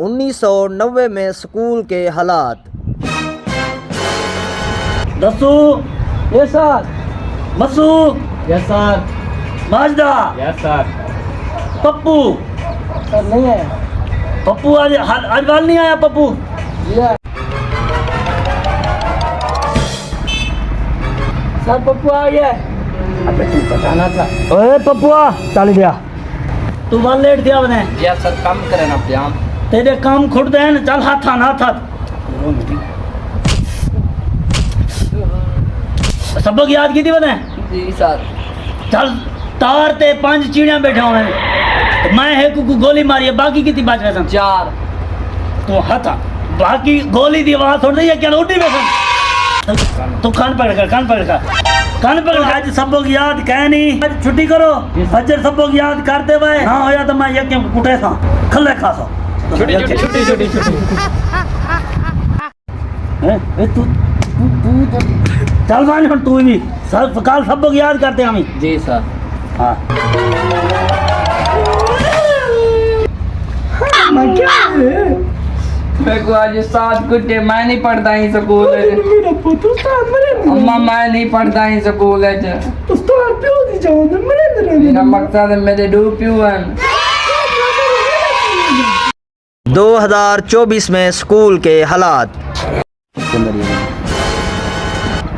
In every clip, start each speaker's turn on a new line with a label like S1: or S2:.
S1: 1990 में स्कूल के हालात।
S2: Dasu
S3: yes sir.
S2: Masu
S3: yes sir.
S2: Majda
S3: yes sir.
S2: Pappu
S3: sir नहीं है।
S2: पप्पू आज वाल नहीं आया पप्पू।
S3: सर पप्पू आ गया। अबे तू बताना था।
S2: ओए पप्पुआ चल गया तू वाल लेट दिया बने
S3: या सर कम करे ना प्याम
S2: तेरे काम खुद देन चल हाथ हाथ सबक याद की थी बने
S3: जी सर।
S2: चल तार ते 5 चिड़िया बैठे हुए हैं मैं एक को गोली मारी है बाकी कितनी बाज रहे सन
S3: 4
S2: तो हथा बाकी गोली दी आवाज सुन रही है क्या उड़ी बेसन तो कान पकड़ कर आज सबक याद कह नहीं आज छुट्टी करो फजर सबक याद करते हुए हाँ होया तो मैं यज्ञ कुटे था खले खा सा
S3: छुट्टी
S2: ए तू चल मान तू भी सब काल सबक याद करते हम
S3: जी सर।
S2: हाँ
S3: मेरे को आज 7 घंटे मैं नहीं पढ़ता ही स्कूल अम्मा मैं नहीं पढ़ता ही स्कूल मेरा मकसद है मेरे डू प्यू है
S1: 2024 में स्कूल के हालात।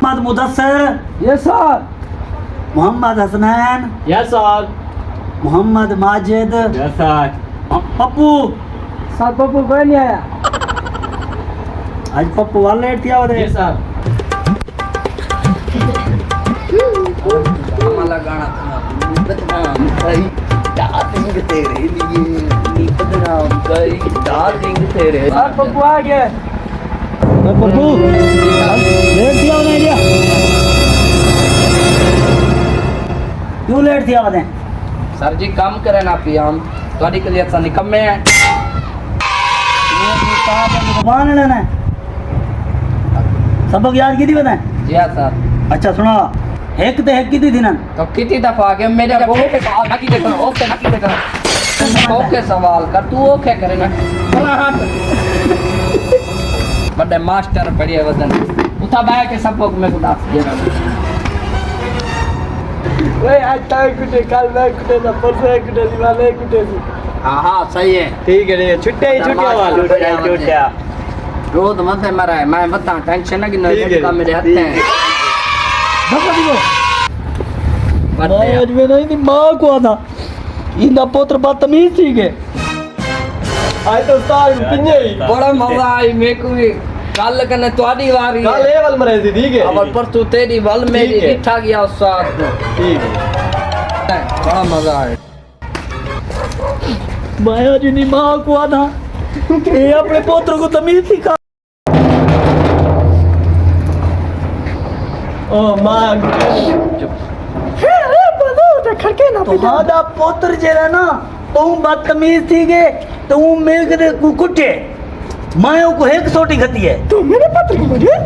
S2: Mohammad Mudassir
S3: yes sir.
S2: Mohammad Hasnain
S3: yes sir.
S2: Mohammad Majid
S3: yes sir.
S2: Pappu
S3: sir Pappu कोई नहीं आया।
S2: आज पप्पू वाल लेट किया होते
S3: यस सर। हमारा गाना बदनाम कई डार्लिंग तेरे लिए बदनाम कई डार्लिंग तेरे। सर पप्पू आ गया।
S2: पप्पू लेट किया होते इंडिया क्यों लेट किया होते
S3: सर जी काम करे ना पियाम थोड़ी के लिए अच्छा निकम्मे हैं।
S2: भगवान लेना है सबक याद की थी बताएं।
S3: जी हाँ सर।
S2: अच्छा सुना एक तो एक की थी ना
S3: तो कितनी दफा आ गया मेरे ओके सवाल नकी देखो ओके सवाल कर तू ओके करे ना चला हाथ बड़े मास्टर बढ़िया वजन उठा बैठ के सबक में कुछ दिया
S4: ओए आज तक कुटे कल मैं कुटे ना परसों कुटे दिवाले कुटे सी।
S3: हाँ सही है
S4: ठीक है छुट्टे ही छुट्टे वाला छुट्टिया
S3: रोज मत मरा है मैं बता टेंशन ना कि नई काम मेरे हाथ हैं
S2: आज में नहीं थी माँ को आना इंदा पुत्र बदतमीज थी के
S4: आज तो साल किन्ने ही
S3: बड़ा मजा आई मेरे को भी कल कने तुम्हारी वारी
S4: कल लेवल मरे थी ठीक है
S3: अब पर तू तेरी बल मेरी इठा गया उस साथ
S4: ठीक है
S3: बड़ा मजा आया
S2: माया जी ने माँ को आना ये अपने पुत्र को तमीज सिखा
S4: ओ मां
S2: तुम्हारा पुत्र जेरा ना तू बदतमीज थी के तू मेरे को कुटे मैं को एक सोटी खती है
S4: तो मेरे पुत्र को बोलिए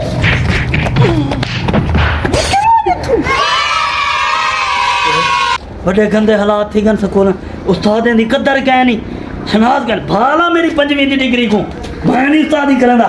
S2: बड़े गंदे हालात थी गन स्कूल उस्ताद दी कदर क्या नहीं शनाज कर भाला मेरी 5वीं दी डिग्री को मैं नहीं उस्तादी करंदा